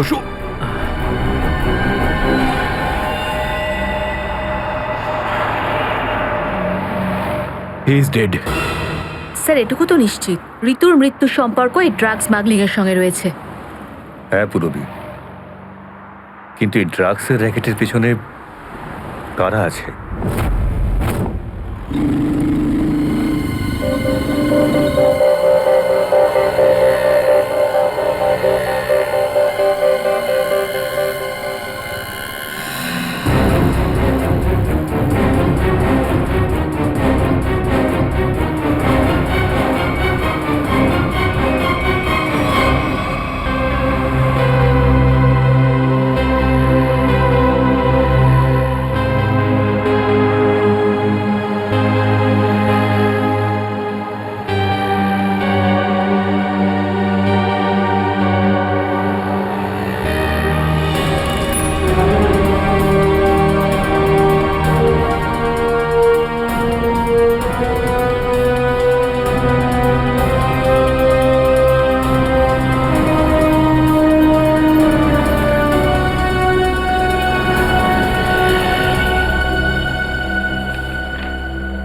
he is dead. Sir এটুকু তো নিশ্চিত ঋতুর মৃত্যুর সম্পর্ক এই ড্রাগ স্মাগলিং এর সঙ্গে রয়েছে। হ্যাঁ পুরবী, কিন্তু এই ড্রাগসের র্যাকেটের পিছনে কারা আছে?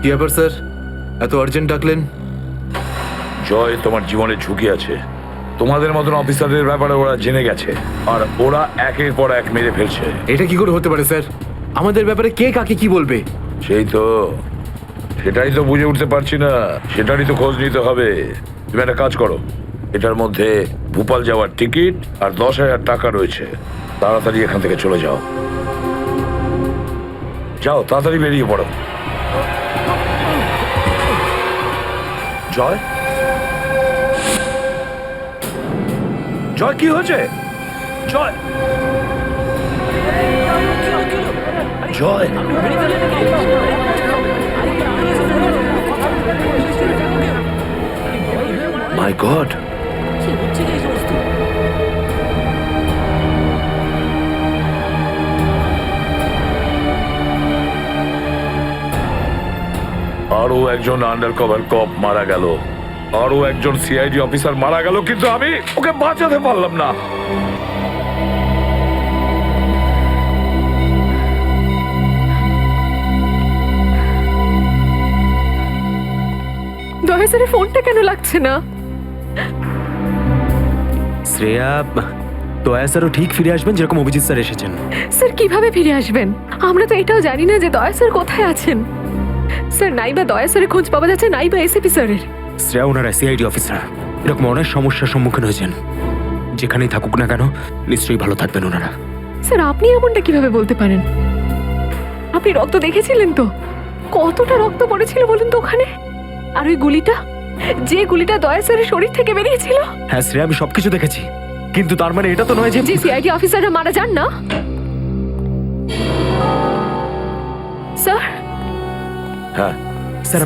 কি ব্যাপার স্যার, এত আর্জেন্ট ডাকলেন? জয়, তোমার জীবনে ঝুঁকি আছে। তোমাদের মতন অফিসারদের ব্যাপারে ওরা জেনে গেছে, আর ওরা একের পর এক মেরে ফেলছে। এটা কি করে হতে পারে স্যার? আমাদের ব্যাপারে কে কাকে কি বলবে? সেটাই তো বুঝে উঠতে পারছি না। সেটারই তো খোঁজ নিতে হবে। তুমি একটা কাজ করো, এটার মধ্যে ভোপাল যাওয়ার টিকিট আর 10,000 টাকা রয়েছে। তাড়াতাড়ি এখান থেকে চলে যাও। যাও, তাড়াতাড়ি বেরিয়ে পড়ো। জয়, জয়, কি হয়েছে? জয়, জয়, মাই গড, আরো একজন আন্ডার কভার কপ মারা গেল, আরো একজন সিআইডি অফিসার মারা গেল, কিন্তু আমি ওকে বাঁচাতে পারলাম না। দয়া স্যারের ফোনটা কেন লাগছে না? শ্রেয়া, দয়া স্যারও ঠিক ফিরে আসবেন যেরকম অভিজিৎ স্যার এসেছেন। স্যার কিভাবে ফিরে আসবেন? আমরা তো এটাও জানি না যে দয়া স্যার কোথায় আছেন। স্যার নাইবা দয়া স্যারের খোঁজ পাওয়া যাচ্ছে, নাইবা এসিপি স্যারের। শ্রেয়া ওনারা সিআইডি অফিসার, এরকম অনেক সমস্যার সম্মুখীন হয়েছেন। যেখানেই থাকুক না কেন নিশ্চয়ই ভালো থাকবেন ওনারা। স্যার আপনি এমনটা কিভাবে বলতে পারেন? আপনি রক্ত দেখেছিলেন তো? কতটা রক্ত পড়েছিল বলুন তো ওখানে? আর ওই গুলিটা, যে গুলিটা দয়া স্যারের শরীর থেকে বেরিয়েছিল। হ্যাঁ শ্রেয়া, আমি সবকিছু দেখেছি, কিন্তু তার মানে এটা তো নয় যে সিআইডি অফিসাররা মারা যান না। স্যার, হ্যাঁ স্যার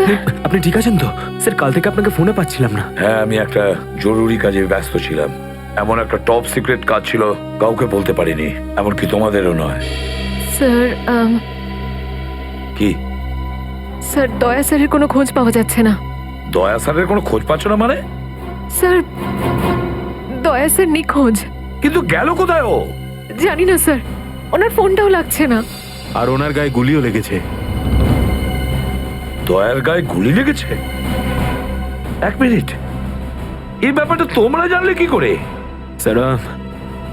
আপনি ঠিক আছেন তো? স্যার কাল থেকে আপনাকে ফোনে পাচ্ছিলাম না। হ্যাঁ, আমি একটা জরুরি কাজে ব্যস্ত ছিলাম। এমন একটা টপ সিক্রেট কাজ ছিল, কাউকে বলতে পারিনি, এমনকি তোমাদেরও নয়। স্যার কি? স্যার দয়া স্যারের কোনো খোঁজ পাওয়া যাচ্ছে না। দয়া স্যারের কোনো খোঁজ পাচ্ছ না মানে? স্যার দয়া স্যার নিখোঁজ। কিন্তু গেল কোথায় ও? জানি না স্যার, ওনার ফোনটাও লাগছে না। আর ওনার গায়ে গুলিও লেগেছে। দয়ার গায়ে গুলি লেগেছে? এক মিনিট, এই ব্যাপারটা তোমরা জানলে কি করে? স্যার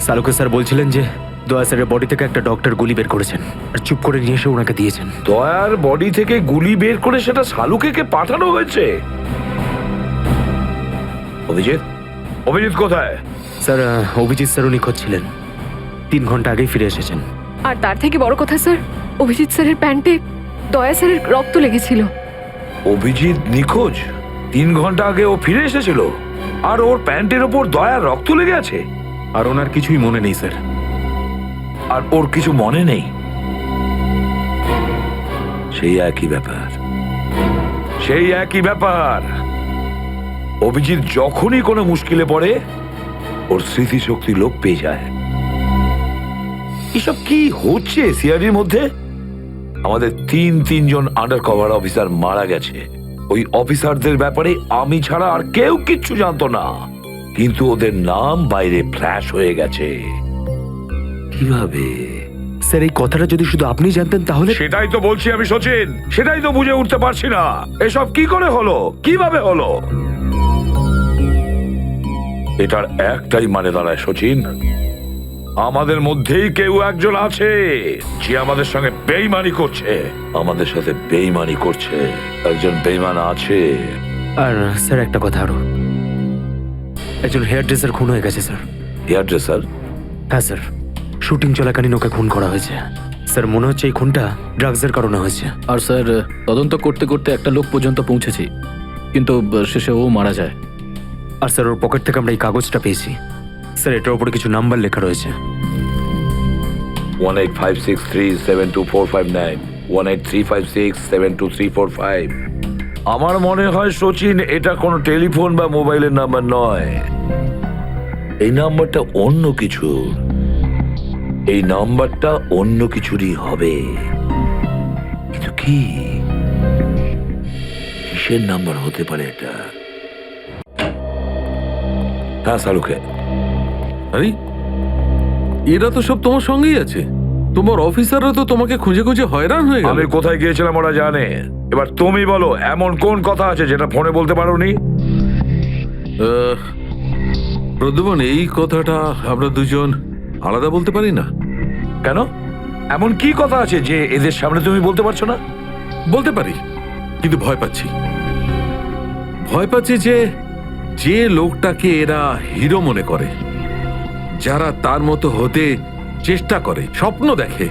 সালুকে স্যার বলছিলেন যে দয়া স্যারের বডি থেকে একটা ডক্টর গুলি বের করেছেন আর চুপ করে নিয়ে এসে ওনাকে দিয়েছেন। দয়ার বডি থেকে গুলি বের করে সেটা শালুকে পাঠানো হয়েছে? অভিজিৎ, অভিজিৎ কোথায়? স্যার অভিজিৎ স্যারও নিখোঁজ ছিলেন, 3 ঘন্টা আগেই ফিরে এসেছেন। আর তার থেকে বড় কথা স্যার, অভিজিৎ স্যারের প্যান্টে দয়া স্যারের রক্ত লেগেছিল। অভিজিৎ নিখোঁজ? 3 ঘন্টা আগে ও ফিরে এসেছিল, আর ওর প্যান্টের ওপর দয়ার রক্ত লেগে আছে? আর ওনার কিছুই মনে নেই স্যার। আর ওর কিছু মনে নেই? সেই একই ব্যাপার, সেই একই ব্যাপার। অভিজিৎ যখনই কোনো মুশকিলে পড়ে ওর স্মৃতিশক্তি লোপ পেয়ে যায়। এসব কি হচ্ছে সিআইডির মধ্যে? আমাদের তিনজন আন্ডার কভার অফিসার মারা গেছে। ওই অফিসারদের ব্যাপারে আমি ছাড়া আর কেউ কিচ্ছু জানতো না, কিন্তু ওদের নাম বাইরে ফ্ল্যাশ হয়ে গেছে। কিভাবে? স্যার এই কথাটা যদি শুধু আপনি জানতেন তাহলে। সেটাই তো বলছি আমি সচিন, সেটাই তো বুঝে উঠতে পারছি না এসব কি করে হলো, কিভাবে হলো। এটার একটাই মানে দাঁড়ায় সচিন, আমাদের মধ্যেই কেউ একজন আছে যে আমাদের সঙ্গে বেইমানি করছে, আমাদের সাথে বেইমানি করছে। একজন বেইমান আছে। আর স্যার একটা কথা আরো, একজন হেয়ার ড্রেসার খুন হয়ে গেছে স্যার। Hairdresser? হ্যাঁ স্যার, শুটিং চলাকালীন ওকে খুন করা হয়েছে। স্যার মনে হচ্ছে এই খুনটা ড্রাগসের কারণে হয়েছে। আর স্যার তদন্ত করতে করতে একটা লোক পর্যন্ত পৌঁছেছি, কিন্তু শেষে ও মারা যায়। আর স্যার ওর পকেট থেকে আমরা এই কাগজটা পেয়েছি। স্যার এটার উপরে কিছু নাম্বার লেখা রয়েছে। 185637245 183567235। আমার মনে হয় সচিন এটা কোনো টেলিফোন বা মোবাইলের নাম্বার নয়, এই নাম্বারটা অন্য কিছু, এই নাম্বারটা অন্য কিছুরই হবে। কিন্তু কি, কিসের নাম্বার হতে পারে এটা? হ্যাঁ সালুকে। আরে এরা তো সব তোমার সঙ্গেই আছে, তোমার অফিসাররা তো তোমাকে খুঁজে খুঁজে হয়রান হয়ে গেল। আমি কোথায় গিয়েছিলাম ওরা জানে। এবার তুমি বলো, এমন কোন কথা আছে যেটা ফোনে বলতে পারোনি? প্রদ্যুমন, এই কথাটা আমরা দুজন আলাদা বলতে পারি না। কেন? এমন কি কথা আছে যে এদের সামনে তুমি বলতে পারছো না? বলতে পারি, কিন্তু ভয় পাচ্ছি। ভয় পাচ্ছি যে যে লোকটাকে এরা হিরো মনে করে, যারা তার মতো হতে চেষ্টা করে, স্বপ্ন দেখে,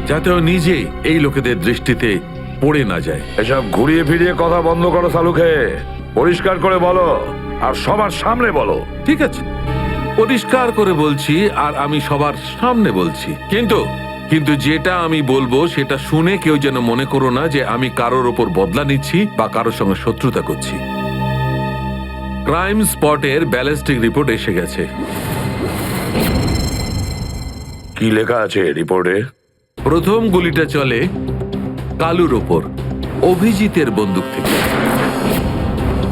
যাতে ও নিজে এই লোকেদের দৃষ্টিতে পড়ে না যায়। এসব ঘুরিয়ে ফিরিয়ে কথা বন্ধ করো সালুকে, পরিষ্কার করে বলো, আর সবার সামনে বলো। ঠিক আছে, পরিষ্কার করে বলছি, আর আমি সবার সামনে বলছি। কিন্তু যেটা আমি বলবো সেটা শুনে কেউ যেন মনে করো না যে আমি কারোর ওপর বদলা নিচ্ছি বা কারোর সঙ্গে শত্রুতা করছি। ক্রাইম স্পটের ব্যালিস্টিক রিপোর্ট এসে গেছে। কি লেখা আছে রিপোর্টে? প্রথম গুলিটা চলে কালুর ওপর, অভিজিতের বন্দুক থেকে।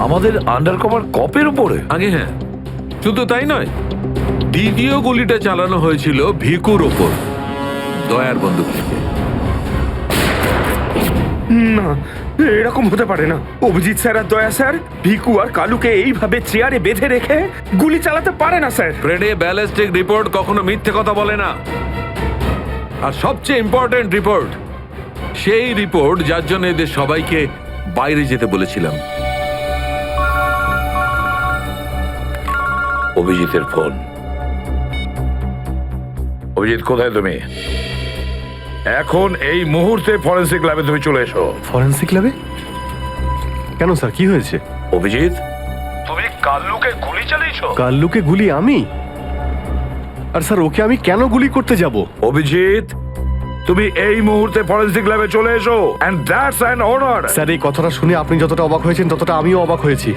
আমাদের আন্ডার কভার কপের উপরে? আগে হ্যাঁ, শুধু তাই নয়, দ্বিতীয় গুলিটা চালানো হয়েছিল ভিকুর ওপর, দয়ার বন্দুক থেকে। না, এরকম হতে পারে না। অভিজিৎ স্যার আর দয়া স্যার ভিকু আর কালুকে এইভাবে চেয়ারে বেঁধে রেখে গুলি চালাতে পারে না স্যার। ফ্রেডে ব্যালিস্টিক রিপোর্ট কখনো মিথ্যে কথা বলে না। আর সবচেয়ে ইম্পর্টেন্ট রিপোর্ট, সেই রিপোর্ট যার জন্য এদের সবাইকে বাইরে যেতে বলেছিলাম। অভিজিতের ফোন। অভিজিৎ, কোথায় তুমি? এখন এই মুহূর্তে ফরেন্সিক ল্যাবে তুমি চলে এসো। ফরেন্সিক ল্যাবে? কেন স্যার, কি হয়েছে? অভিজিৎ, তুমি কাল্লুকে গুলি চালিয়েছো? কাল্লুকে গুলি আমি? আর স্যার ওকে আমি কেন গুলি করতে যাব? অভিজিৎ, তুমি এই মুহূর্তে ফরেন্সিক ল্যাবে চলে এসো, and that's an order. Sir এই কথাটা শুনে আপনি যতটা অবাক হয়েছেন ততটা আমিও অবাক হয়েছি।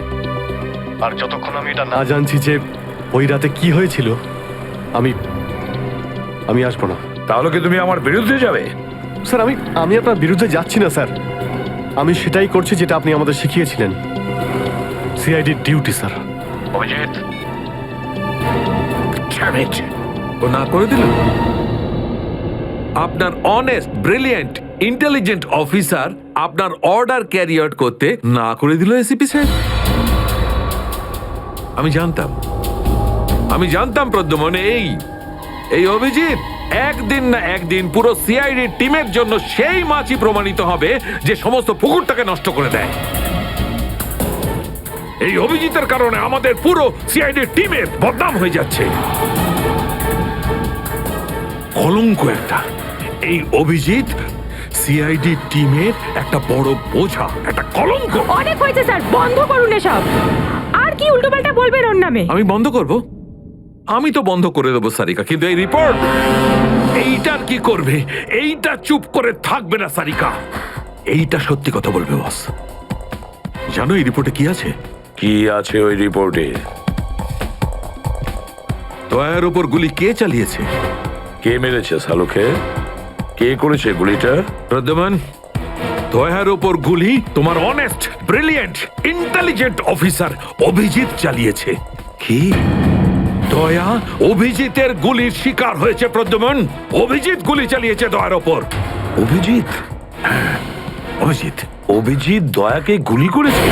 আর যতক্ষণ আমি এটা না জানছি যে ওই রাতে কি হয়েছিল, আমি আসবো না। তাহলে কি তুমি আমার বিরুদ্ধে যাবে? স্যার আমি আপনার বিরুদ্ধে যাচ্ছি না স্যার, আমি সেটাই করছি যেটা আপনি আমাদের শিখিয়েছিলেন, সিআইডির ডিউটি স্যার। অভিজিৎ, ও না করে দিল। আপনার অনেস্ট, ব্রিলিয়েন্ট, ইন্টেলিজেন্ট অফিসার আপনার অর্ডার ক্যারি আউট করতে না করে দিল এসিপি সাহেব। আমি জানতাম প্রদ্যুমন, এই অভিজিৎ একদিন না একদিন পুরো সিআইডি টিমের জন্য সেই মাছই প্রমাণিত হবে যে সমস্ত পুকুরটাকে নষ্ট করে দেয়। এই অভিজিতের কারণে আমাদের পুরো সিআইডি টিমের বদনাম হয়ে যাচ্ছে। কলঙ্ক একটা। এই অভিজিৎ সিআইডি টিমের একটা বড় বোঝা, একটা কলঙ্ক। অনেক হয়েছে স্যার, বন্ধ করুন এসব। আর কি উল্টোপাল্টা বলবেন ওর নামে? আমি বন্ধ করব? আমি তো বন্ধ করে দেবো সারিকা, কিন্তু এই রিপোর্ট, এইটার কি করবে? এইটা চুপ করে থাকবে না সারিকা, এইটা সত্যি কথা বলবে বস। জানো এই রিপোর্টে কি আছে? কি আছে ওই রিপোর্টে? দয়ার উপর গুলি কে চালিয়েছে, কে মেরেছে সালুকে, কে করেছে গুলিটা? প্রদ্যুম্ন, দয়ার ওপর গুলি তোমার honest, brilliant, intelligent officer Abhijit চালিয়েছে। কি? দয়া অভিজিতের গুলির শিকার হয়েছে প্রদ্যুম্ন। অভিজিৎ গুলি চালিয়েছে দয়ার ওপর। অভিজিৎ? অভিজিৎ অভিজিৎ দয়াকে গুলি করেছে?